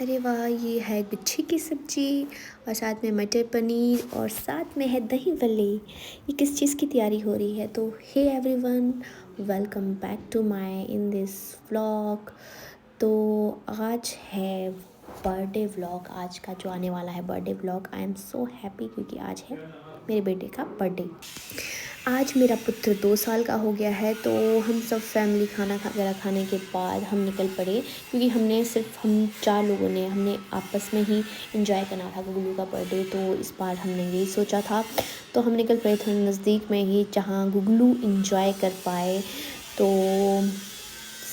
अरे वाह, ये है गुच्छी की सब्ज़ी और साथ में मटर पनीर और साथ में है दही भल्ले। ये किस चीज़ की तैयारी हो रही है? तो hey everyone, welcome back to my in this vlog. तो आज है बर्थडे व्लॉग, आज का जो आने वाला है birthday vlog. I am so happy क्योंकि आज है मेरे बेटे का बर्थडे। आज मेरा पुत्र 2 साल का हो गया है। तो हम सब फैमिली खाना वगैरह खाने के बाद हम निकल पड़े, क्योंकि हम 4 लोगों ने हमने आपस में ही इंजॉय करना था गुगलू का बर्थडे। तो इस बार हमने यही सोचा था, तो हम निकल पड़े थे नज़दीक में ही जहाँ गुगलू इंजॉय कर पाए। तो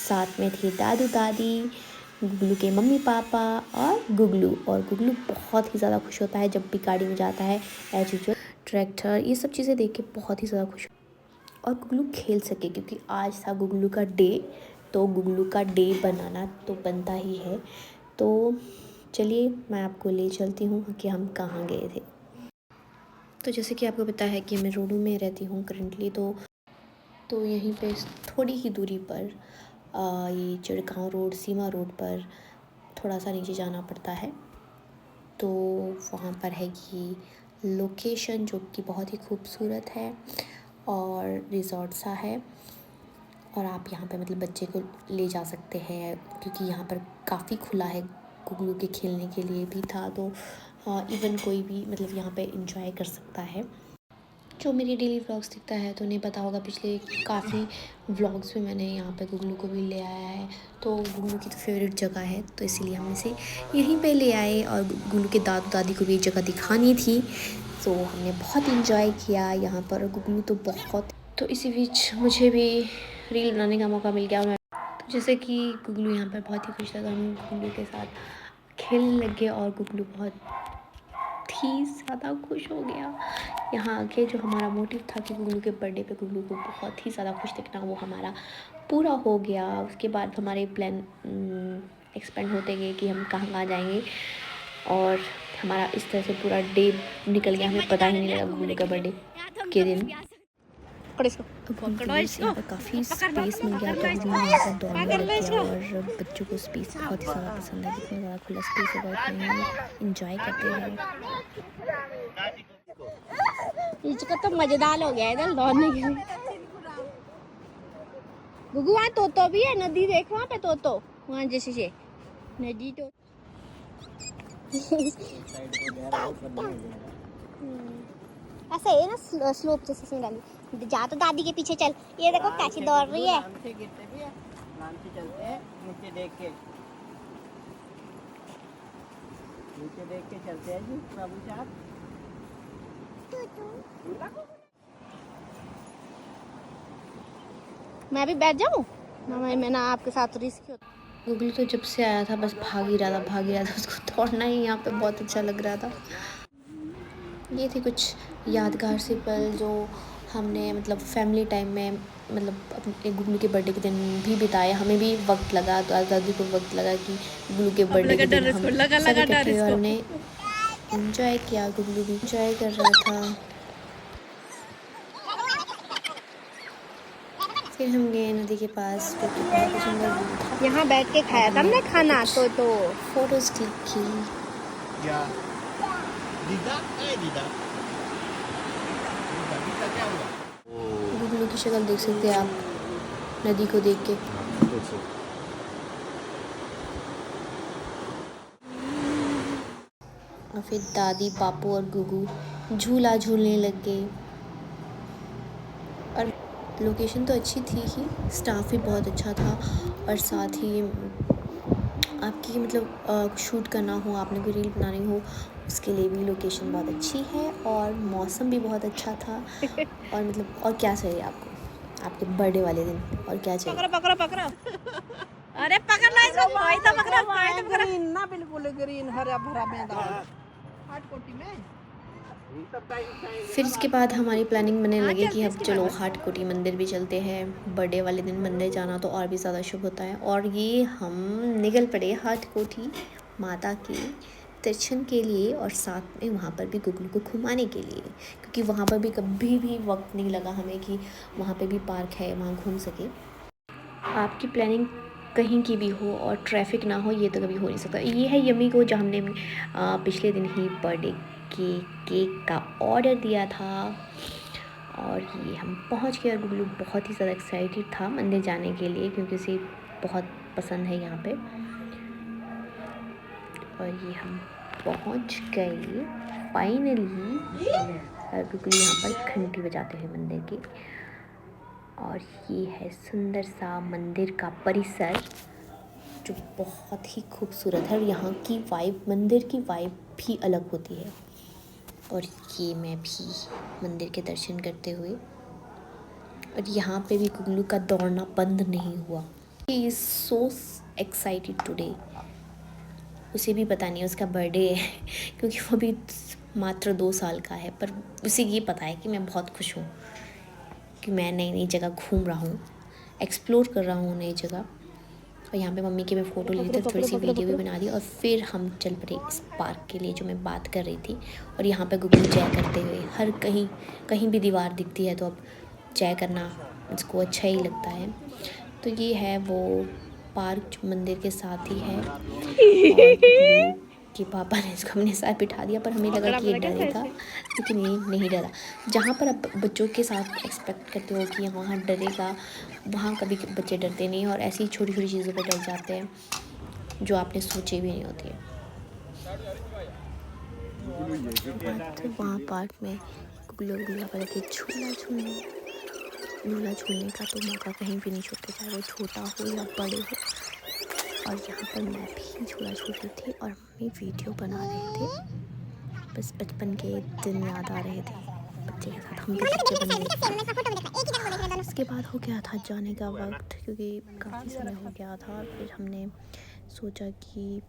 साथ में थे दादू दादी, गुगलू के मम्मी पापा और गुगलू बहुत ही ज़्यादा खुश होता है जब भी गाड़ी में जाता है। एज यूजुअल ट्रैक्टर, ये सब चीज़ें देख के बहुत ही ज़्यादा खुश और गुगलू खेल सके, क्योंकि आज था गुगलू का डे। तो गुगलू का डे बनाना तो बनता ही है। तो चलिए मैं आपको ले चलती हूँ कि हम कहाँ गए थे। तो जैसे कि आपको पता है कि मैं रोडू में रहती हूँ करंटली। तो यहीं पे थोड़ी ही दूरी पर ये चिड़गांव रोड, सीमा रोड पर थोड़ा सा नीचे जाना पड़ता है। तो वहाँ पर है ये लोकेशन जो कि बहुत ही खूबसूरत है और रिज़ॉर्ट सा है। और आप यहाँ पे मतलब बच्चे को ले जा सकते हैं, क्योंकि यहाँ पर काफ़ी खुला है। गुगलू के खेलने के लिए भी था, तो इवन कोई भी मतलब यहाँ पे इंजॉय कर सकता है। जो मेरी डेली व्लॉग्स दिखता है तो उन्हें पता होगा, पिछले काफ़ी व्लॉग्स में मैंने यहाँ पे गुगलू को भी ले आया है। तो गुगलू की तो फेवरेट जगह है, तो इसीलिए हम इसे यहीं पे ले आए। और गुगलू के दादू दादी को भी एक जगह दिखानी थी, तो हमने बहुत इंजॉय किया यहाँ पर। गुगलू तो बहुत, तो इसी बीच मुझे भी रील बनाने का मौका मिल गया। तो जैसे कि गुगलू यहाँ पर बहुत ही खुश था, तो हम गुगलू के साथ खेलने लगे और गुगलू बहुत ही ज़्यादा खुश हो गया यहाँ आके। जो हमारा मोटिव था कि गुगलू के बर्थडे पे गुगलू को बहुत ही ज़्यादा खुश दिखना, वो हमारा पूरा हो गया। उसके बाद हमारे प्लान एक्सपेंड होते गए कि हम कहाँ कहाँ जाएंगे, और हमारा इस तरह से पूरा डे निकल गया। हमें पता ही नहीं लगा गुगलू का बर्थडे के दिन। यहाँ पर काफ़ी स्पेस मिल गया, तो गुगलू यहाँ पर दौड़ने लग गया। और बच्चों को स्पेस बहुत ही ज़्यादा पसंद है, कितना ज़्यादा खुला स्पेस है, बहुत कहीं इंजॉय करते हैं। इसका तो मजेदार हो गया इधर दौड़ने के लिए। गुगु वहाँ तोतो भी है, नदी देख वहाँ पे तोतो, वहाँ जैसे से नदी तो ऐसे है ना, स्लोप जैसे से डाली। जा तो दादी के पीछे चल, ये देखो कैसी दौड़ रही है। चलते हैं नीचे देख के चलते हैं जी प्रभु साहब। मैं भी बैठ जाऊँ, मैं ना आपके साथ रिस्क होता। गुगलू तो जब से आया था बस भाग ही रहा था। उसको दौड़ना ही यहाँ पे बहुत अच्छा लग रहा था। ये थे कुछ यादगार से पल जो हमने मतलब फैमिली टाइम में मतलब अपने गुगलू के बर्थडे के दिन भी बिताए। हमें भी वक्त लगा, तो दादी को वक्त लगा कि गुगलू के बर्थडे के दिन हम सब इकट्ठे, और हमने इंजॉय किया। गुगलू भी इंजॉय कर रहा था। फिर हम गए नदी के पास, जो कि बहुत ही सुंदर व्यू था। यहाँ बैठ के खाया था हमने खाना, तो फोटोज क्लिक की। गुगलू की शक्ल देख सकते हैं आप नदी को देख के। और फिर दादी, पापू और गुगू झूला झूलने लग गए। और लोकेशन तो अच्छी थी ही, स्टाफ भी बहुत अच्छा था। और साथ ही आपकी मतलब शूट करना हो, आपने कोई रील बनानी हो, उसके लिए भी लोकेशन बहुत अच्छी है। और मौसम भी बहुत अच्छा था। और मतलब और क्या चाहिए आपको आपके बर्थडे वाले दिन, और क्या चाहिए? पकड़ो। अरे पकड़ना इसको, भाई तो पकड़ो। ग्रीन ना, बिल्कुल ग्रीन हरा भरा मैदान हाट कोटी में। फिर इसके बाद हमारी प्लानिंग बनने लगी कि अब चलो हाट कोटी मंदिर भी चलते हैं। बर्थडे वाले दिन मंदिर जाना तो और भी ज़्यादा शुभ होता है। और ये हम निकल पड़े हाट कोटी माता के दर्शन के लिए, और साथ में वहाँ पर भी गुगलू को घुमाने के लिए, क्योंकि वहाँ पर भी कभी भी वक्त नहीं लगा हमें कि वहाँ पे भी पार्क है, वहाँ घूम सके। आपकी प्लानिंग कहीं की भी हो और ट्रैफिक ना हो, ये तो कभी हो नहीं सकता। ये है यम्मी को, जो हमने पिछले दिन ही बर्थडे के केक का ऑर्डर दिया था। और ये हम पहुंच गए और गुगलू बहुत ही ज़्यादा एक्साइटेड था मंदिर जाने के लिए, क्योंकि उसे बहुत पसंद है यहाँ पे। और ये हम पहुंच गए फाइनली, और गुगलू यहाँ पर घंटी बजाते हैं मंदिर की। और ये है सुंदर सा मंदिर का परिसर, जो बहुत ही खूबसूरत है। और यहाँ की वाइब, मंदिर की वाइब भी अलग होती है। और ये मैं भी मंदिर के दर्शन करते हुए, और यहाँ पे भी गुगलू का दौड़ना बंद नहीं हुआ। He is so excited today. उसे भी पता नहीं है उसका बर्थडे है क्योंकि वो भी मात्र 2 साल का है, पर उसे ये पता है कि मैं बहुत खुश हूँ कि मैं नई नई जगह घूम रहा हूँ, एक्सप्लोर कर रहा हूँ नई जगह। और यहाँ पे मम्मी की मैं फ़ोटो ली थी, थोड़ी सी वीडियो भी बना दी, और फिर हम चल पड़े इस पार्क के लिए जो मैं बात कर रही थी। और यहाँ पे गुगलू जय करते हुए, हर कहीं भी दीवार दिखती है तो अब जय करना मुझको अच्छा ही लगता है। तो ये है वो पार्क जो मंदिर के साथ ही है। और गुगलू के पापा ने इसको अपने साथ बिठा दिया, पर हमें लगा कि ये डरेगा, लेकिन ये नहीं डरा। जहाँ पर आप बच्चों के साथ एक्सपेक्ट करते हो कि वहाँ डरेगा, वहाँ कभी बच्चे डरते नहीं, और ऐसी छोटी छोटी चीज़ों पर डर जाते हैं जो आपने सोची भी नहीं होती है। तो वहाँ पार्क में गुगलू पर झूला झूलने का तो मौका कहीं भी नहीं छोड़ते, चाहे वो छोटा हो या बड़े हो। और यहाँ पर मैं भी झूला झूल रही थी और मम्मी वीडियो बना रहे थे। बस बचपन के दिन याद आ रहे थे बच्चे के साथ, हम भी बच्चे बन गए। उसके बाद हो गया था जाने का वक्त, क्योंकि काफ़ी समय हो गया था। फिर हमने सोचा कि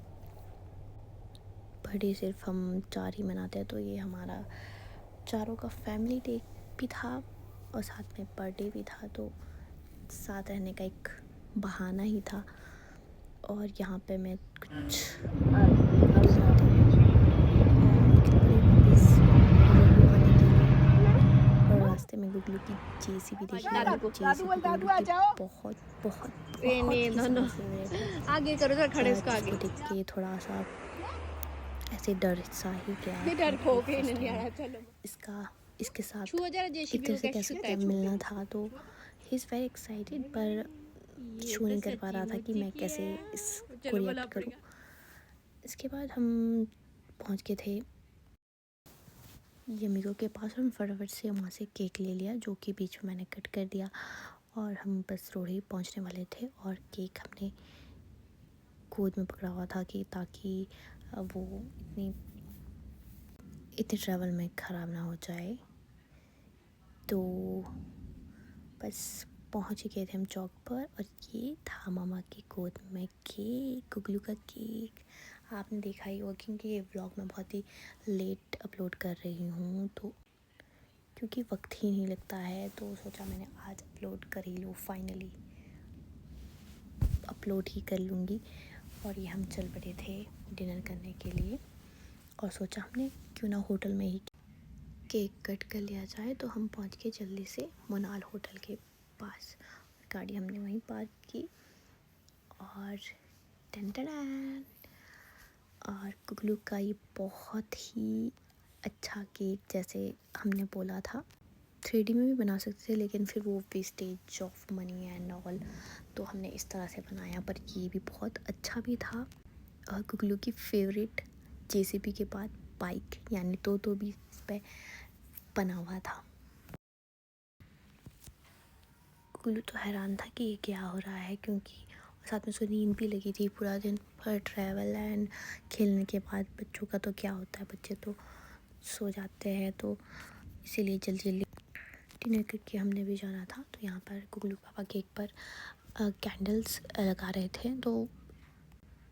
बर्थडे सिर्फ हम 4 ही मनाते हैं, तो ये हमारा चारों का फैमिली डे भी था और साथ में बर्थडे भी था, तो साथ रहने का एक बहाना ही था। और यहाँ पे मैं कुछ और रास्ते में गुगलू की जेसीबी देखी, बहुत आगे करो तो खड़े उसको आगे देख के थोड़ा सा ऐसे डर सा ही गया। डर खो के नहीं आ रहा। चलो इसके साथ छुओ जरा जेसीबी इधर से कैसे टाइम मिलना था, तो ही इज़ वेरी एक्साइटेड, पर शो नहीं कर पा रहा था कि मैं कैसे इसको रिएक्ट करूँ। इसके बाद हम पहुँच गए थे यमीगो के पास, और हम फटाफट से वहाँ से केक ले लिया, जो कि बीच में मैंने कट कर दिया। और हम बस रोड ही पहुँचने वाले थे, और केक हमने गोद में पकड़ा हुआ था कि ताकि वो इतने ट्रैवल में ख़राब ना हो जाए। तो बस पहुँच गए थे हम चौक पर, और ये था मामा की गोद में केक, गुगलू का केक। आपने देखा ही होगा, क्योंकि ये व्लॉग मैं बहुत ही लेट अपलोड कर रही हूँ, तो क्योंकि वक्त ही नहीं लगता है, तो सोचा मैंने आज अपलोड कर ही लूँ, फाइनली अपलोड ही कर लूँगी। और ये हम चल पड़े थे डिनर करने के लिए, और सोचा हमने क्यों ना होटल में ही केक कट कर लिया जाए। तो हम पहुंच गए जल्दी से मोनाल होटल के पास, गाड़ी हमने वहीं पार्क की, और टन और गुगलू का ये बहुत ही अच्छा केक, जैसे हमने बोला था 3D में भी बना सकते थे, लेकिन फिर वो wastage of money and all, तो हमने इस तरह से बनाया। पर ये भी बहुत अच्छा भी था। और गुगलू की फेवरेट जेसीबी के बाद बाइक यानी तो भी इस पर बना हुआ था। गुगलू तो हैरान था कि ये क्या हो रहा है, क्योंकि साथ में उसको नींद भी लगी थी पूरा दिन, पर ट्रैवल एंड खेलने के बाद बच्चों का तो क्या होता है, बच्चे तो सो जाते हैं, तो इसीलिए जल्दी डिनर करके हमने भी जाना था। तो यहाँ पर गुगलू पापा केक पर कैंडल्स लगा रहे थे, तो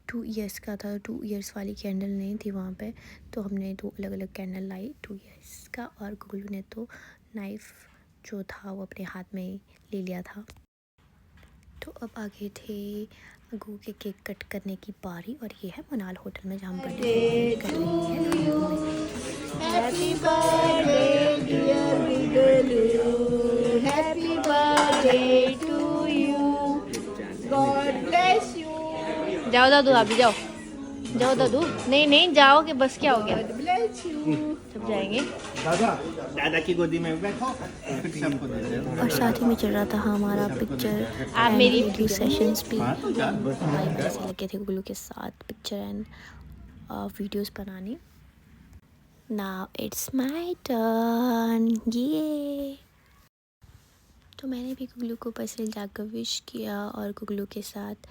2 इयर्स का था, 2 इयर्स वाली कैंडल नहीं थी वहाँ पे, तो हमने 2 अलग अलग कैंडल लाई 2 इयर्स का, और गुगलू ने तो नाइफ़ जो था वो अपने हाथ में ले लिया था। तो अब आगे थे गुगलू के केक कट करने की बारी, और ये है मनाल होटल में जहाँ हम बर्थडे कर रही हैं। Happy birthday dear Googlu, happy birthday to you, god bless जाओ दादू, आप भी जाओ, जाओ दादू। नहीं नहीं जाओ कि बस क्या हो गया, सब जाएंगे। दादा दादा की गोदी में बैठो, फिर सबको दे दो। और साथ ही में चल रहा था हमारा पिक्चर आप मेरी वीडियो सेशंस भी। भाई कैसे लगे थे गुगलू के साथ पिक्चर एंड वीडियोस बनाने। नाउ इट्स माय टर्न, ये तो मैंने भी गुगलू को पर्सनल जाकर विश किया और गुगलू के साथ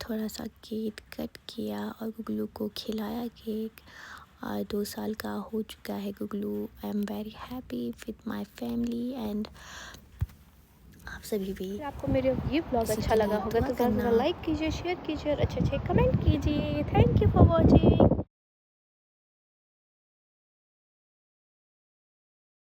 थोड़ा सा केक कट किया और गुगलू को खिलाया केक। 2 साल का हो चुका है Googlu. I am very happy with my family and आप सभी भी। आपको मेरे ये ब्लॉग अच्छा लगा होगा तो ज़रा लाइक कीजिए, शेयर कीजिए और अच्छे अच्छे कमेंट कीजिए। Thank you for watching.